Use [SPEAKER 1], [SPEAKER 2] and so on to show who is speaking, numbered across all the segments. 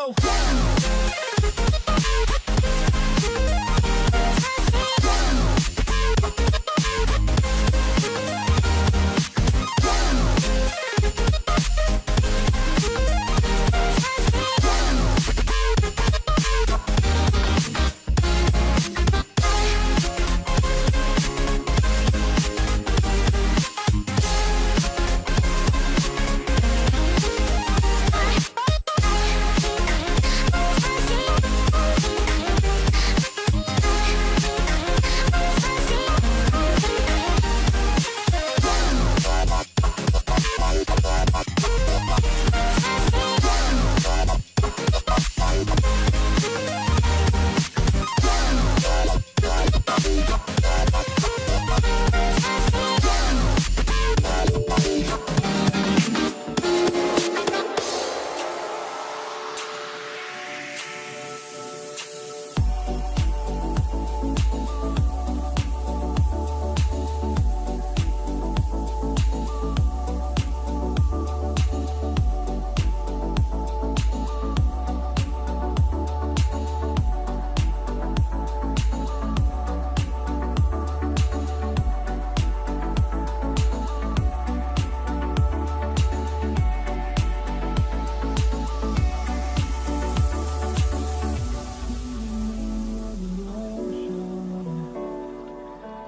[SPEAKER 1] go.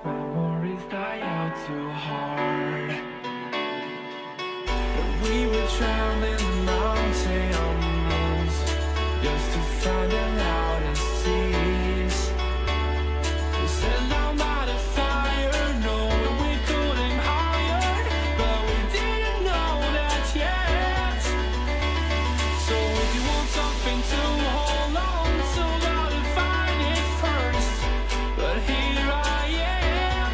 [SPEAKER 1] Memories die out too hard. But we were traveling mountains just to find the loudest seas. We set down by the fire, knowing we couldn't hide, but we didn't know that yet. So if you want something to hold on to, gotta find it first. But here I am,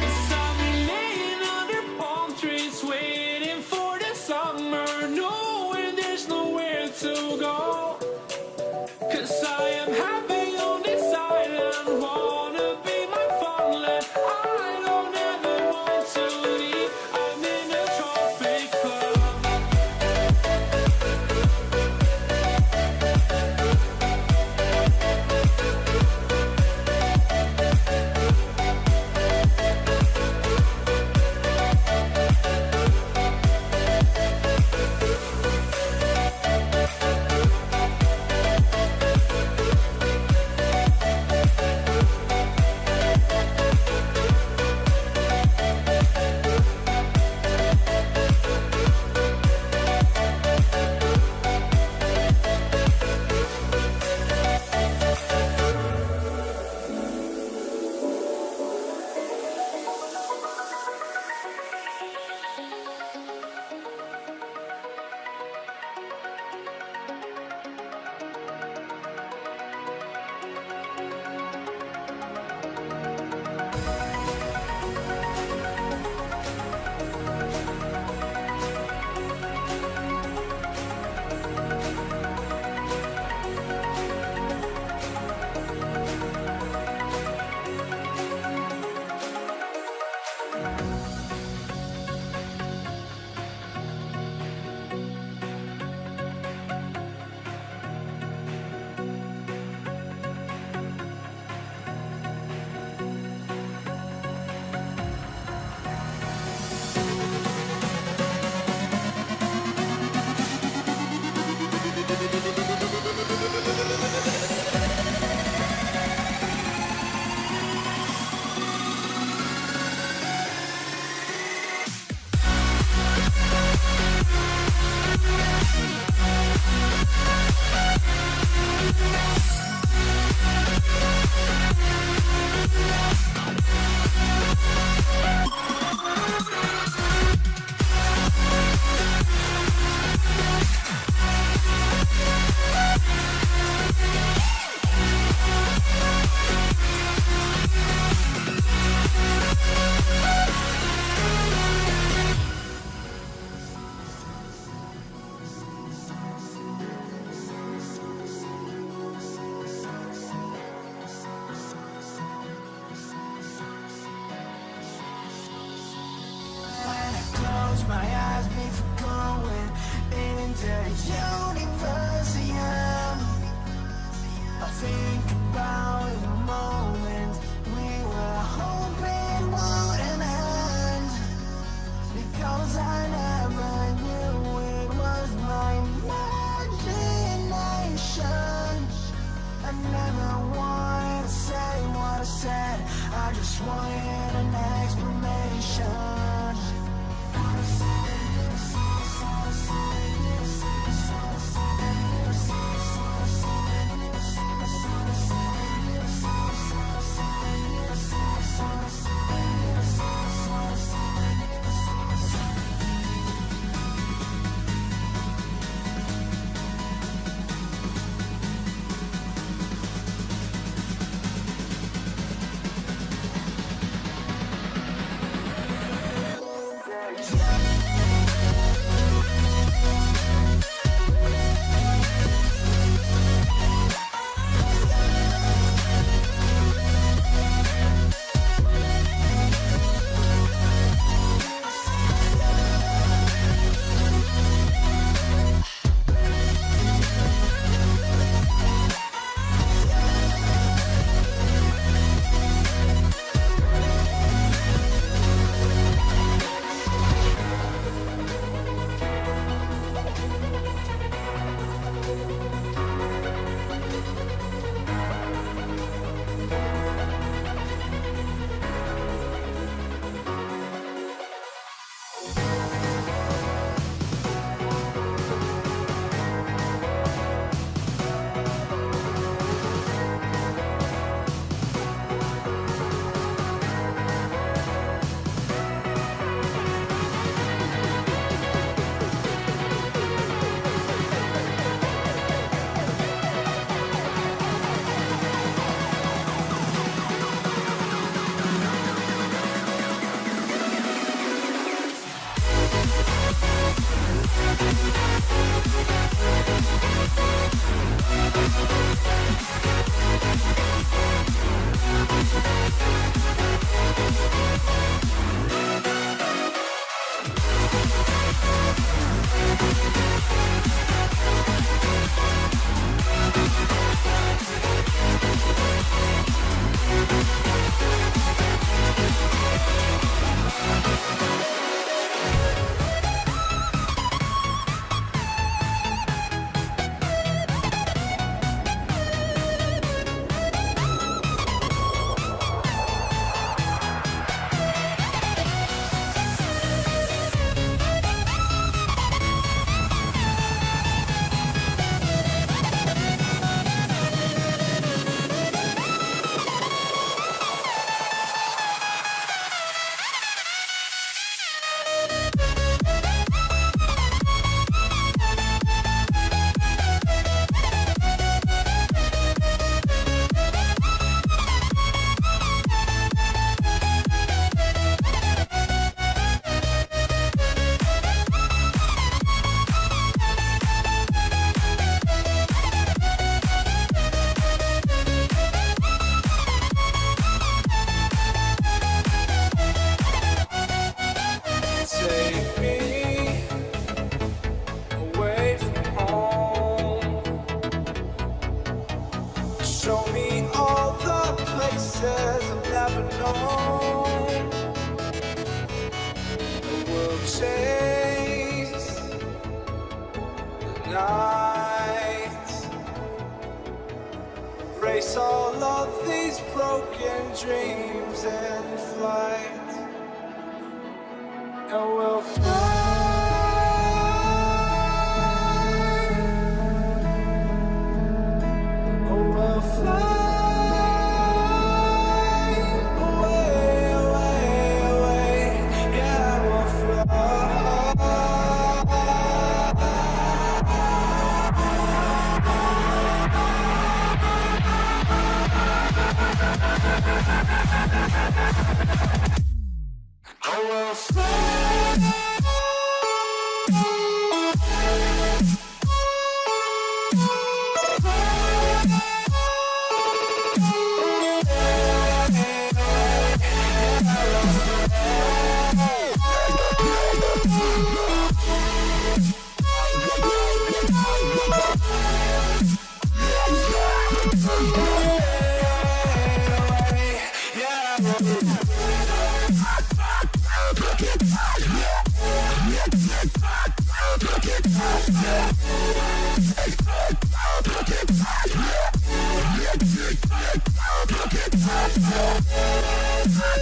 [SPEAKER 1] 'cause I've been laying under palm trees, waiting for the summer, knowing there's nowhere to go. 'Cause I am happy on this island, wanna be my farmland. I don't ever want to leave, I'm in a tropic club.
[SPEAKER 2] just wanted an explanation.
[SPEAKER 1] Take me away from home. Show me all the places I've never known. And we'll chase the night, race all of these broken dreams in flight. And we'll fly. Oh, we'll fly away, away, away. Yeah, we'll fly. Oh, we'll fly. Yeah.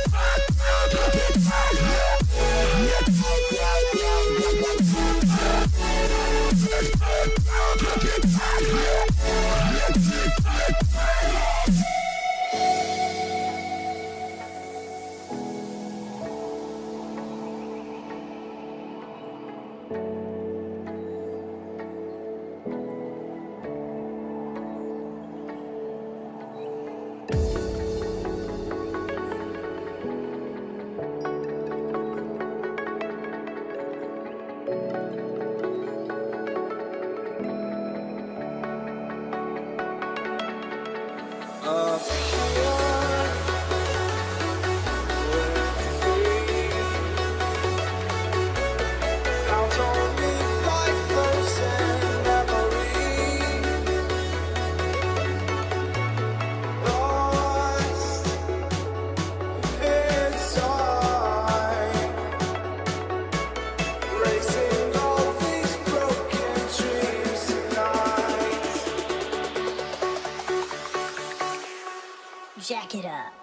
[SPEAKER 3] Jack it up.